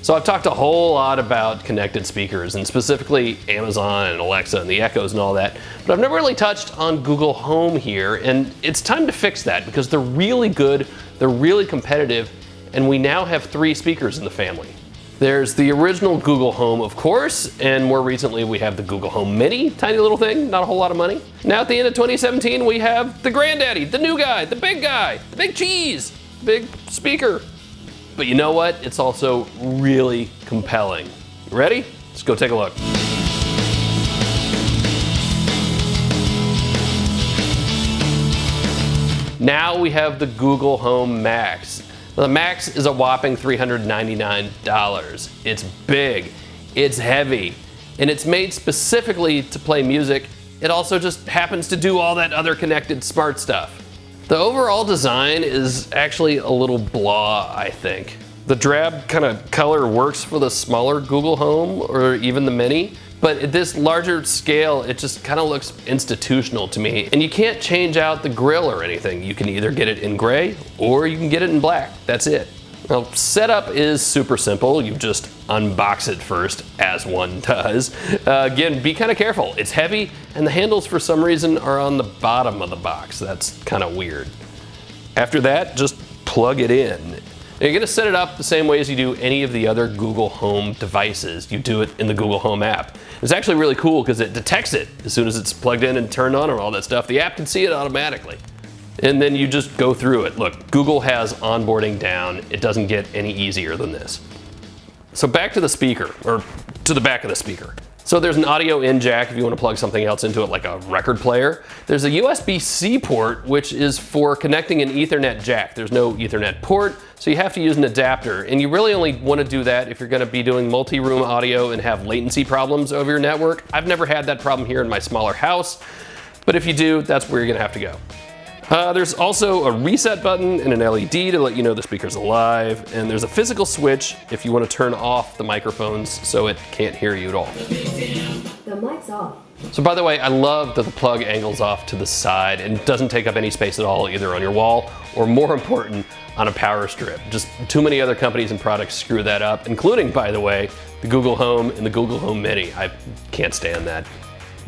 So I've talked a whole lot about connected speakers and specifically Amazon and Alexa and the Echoes and all that, but I've never really touched on Google Home here, and it's time to fix that because they're really good, they're really competitive, and we now have 3 speakers in the family. There's the original Google Home, of course, and more recently we have the Google Home Mini, tiny little thing, not a whole lot of money. Now at the end of 2017 we have the granddaddy, the new guy, the big cheese, big speaker. But you know what? It's also really compelling. You ready? Let's go take a look. Now we have the Google Home Max. The Max is a whopping $399. It's big, it's heavy, and it's made specifically to play music. It also just happens to do all that other connected smart stuff. The overall design is actually a little blah, I think. The drab kind of color works for the smaller Google Home or even the Mini, but at this larger scale, it just kind of looks institutional to me. And you can't change out the grill or anything. You can either get it in gray or you can get it in black. That's it. Now, setup is super simple. You just unbox it first, as one does. Again, be kind of careful. It's heavy, and the handles for some reason are on the bottom of the box. That's kind of weird. After that, just plug it in. Now, you're gonna set it up the same way as you do any of the other Google Home devices. You do it in the Google Home app. It's actually really cool because it detects it as soon as it's plugged in and turned on and all that stuff. The app can see it automatically. And then you just go through it. Look, Google has onboarding down. It doesn't get any easier than this. So back to the speaker, or to the back of the speaker. So there's an audio in jack if you want to plug something else into it, like a record player. There's a USB-C port, which is for connecting an Ethernet jack. There's no Ethernet port, so you have to use an adapter. And you really only want to do that if you're going to be doing multi-room audio and have latency problems over your network. I've never had that problem here in my smaller house, but if you do, that's where you're going to have to go. There's also a reset button and an LED to let you know the speaker's alive, and there's a physical switch if you want to turn off the microphones so it can't hear you at all. The mic's off. So by the way, I love that the plug angles off to the side and doesn't take up any space at all, either on your wall or, more important, on a power strip. Just too many other companies and products screw that up, including, by the way, the Google Home and the Google Home Mini. I can't stand that.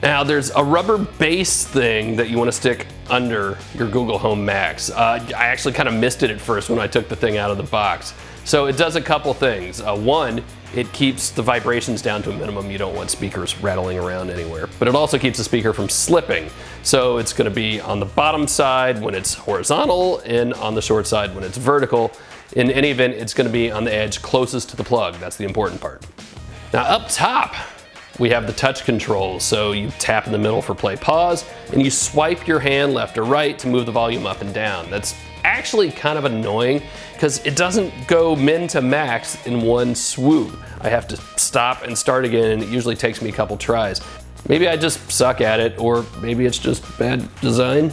Now there's a rubber base thing that you want to stick under your Google Home Max. I actually kind of missed it at first when I took the thing out of the box. So it does a couple things. One, it keeps the vibrations down to a minimum. You don't want speakers rattling around anywhere. But it also keeps the speaker from slipping. So it's going to be on the bottom side when it's horizontal and on the short side when it's vertical. In any event, it's going to be on the edge closest to the plug. That's the important part. Now up top, we have the touch controls, so you tap in the middle for play pause, and you swipe your hand left or right to move the volume up and down. That's actually kind of annoying because it doesn't go min to max in one swoop. I have to stop and start again, and it usually takes me a couple tries. Maybe I just suck at it, or maybe it's just bad design.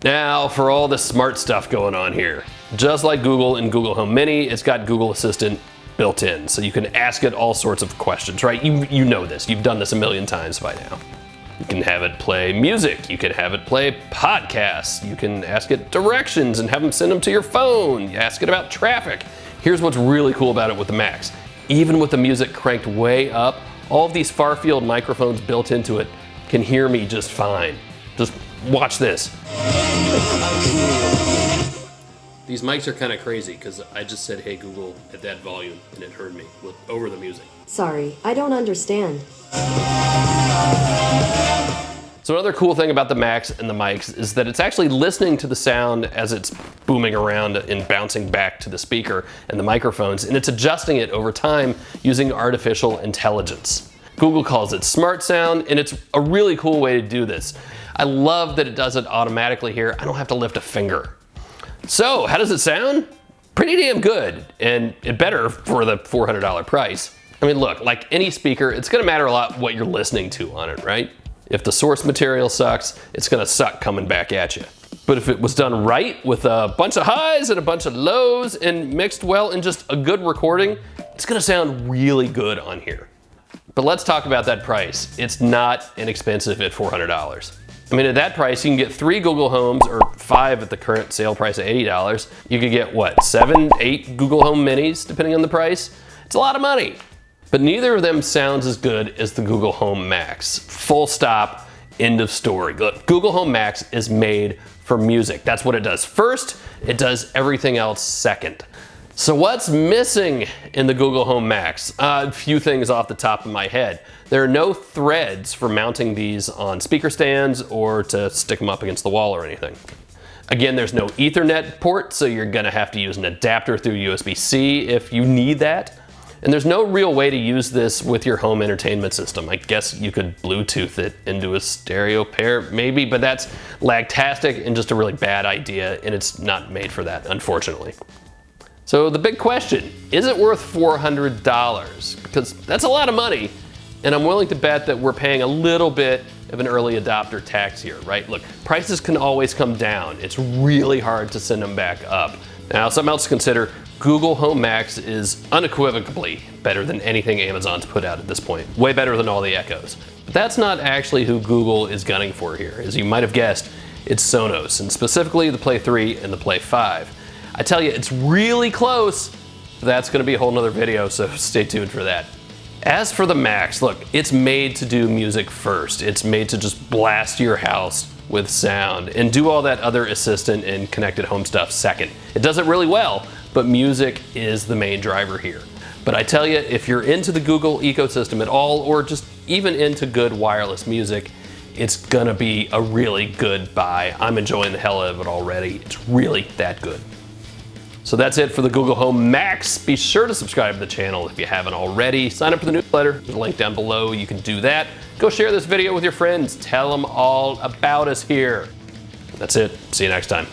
Now for all the smart stuff going on here. Just like Google and Google Home Mini, it's got Google Assistant built in, so you can ask it all sorts of questions, right? You know this, you've done this a million times by now. You can have it play music, you can have it play podcasts, you can ask it directions and have them send them to your phone, you ask it about traffic. Here's what's really cool about it with the Max. Even with the music cranked way up, all of these far field microphones built into it can hear me just fine. Just watch this. These mics are kind of crazy because I just said, "Hey Google," at that volume, and it heard me over the music. Sorry, I don't understand. So another cool thing about the Max and the mics is that it's actually listening to the sound as it's booming around and bouncing back to the speaker and the microphones, and it's adjusting it over time using artificial intelligence. Google calls it Smart Sound, and it's a really cool way to do this. I love that it does it automatically here. I don't have to lift a finger. So, how does it sound? Pretty damn good, and it better for the $400 price. I mean, look, like any speaker, it's gonna matter a lot what you're listening to on it, right? If the source material sucks, it's gonna suck coming back at you. But if it was done right, with a bunch of highs and a bunch of lows and mixed well in just a good recording, it's gonna sound really good on here. But let's talk about that price. It's not inexpensive at $400. I mean, at that price, you can get 3 Google Homes, or 5 at the current sale price of $80. You could get, what, 7, 8 Google Home Minis, depending on the price. It's a lot of money. But neither of them sounds as good as the Google Home Max. Full stop, end of story. Look, Google Home Max is made for music. That's what it does first. It does everything else second. So what's missing in the Google Home Max? A few things off the top of my head. There are no threads for mounting these on speaker stands or to stick them up against the wall or anything. Again, there's no Ethernet port, so you're gonna have to use an adapter through USB-C if you need that. And there's no real way to use this with your home entertainment system. I guess you could Bluetooth it into a stereo pair, maybe, but that's lagtastic and just a really bad idea, and it's not made for that, unfortunately. So the big question, is it worth $400? Because that's a lot of money, and I'm willing to bet that we're paying a little bit of an early adopter tax here, right? Look, prices can always come down. It's really hard to send them back up. Now, something else to consider, Google Home Max is unequivocally better than anything Amazon's put out at this point. Way better than all the Echoes. But that's not actually who Google is gunning for here. As you might have guessed, it's Sonos, and specifically the Play 3 and the Play 5. I tell you, it's really close. That's gonna be a whole nother video, so stay tuned for that. As for the Max, look, it's made to do music first. It's made to just blast your house with sound and do all that other assistant and connected home stuff second. It does it really well, but music is the main driver here. But I tell you, if you're into the Google ecosystem at all, or just even into good wireless music, it's gonna be a really good buy. I'm enjoying the hell out of it already. It's really that good. So that's it for the Google Home Max. Be sure to subscribe to the channel if you haven't already. Sign up for the newsletter. There's a link down below. You can do that. Go share this video with your friends. Tell them all about us here. That's it. See you next time.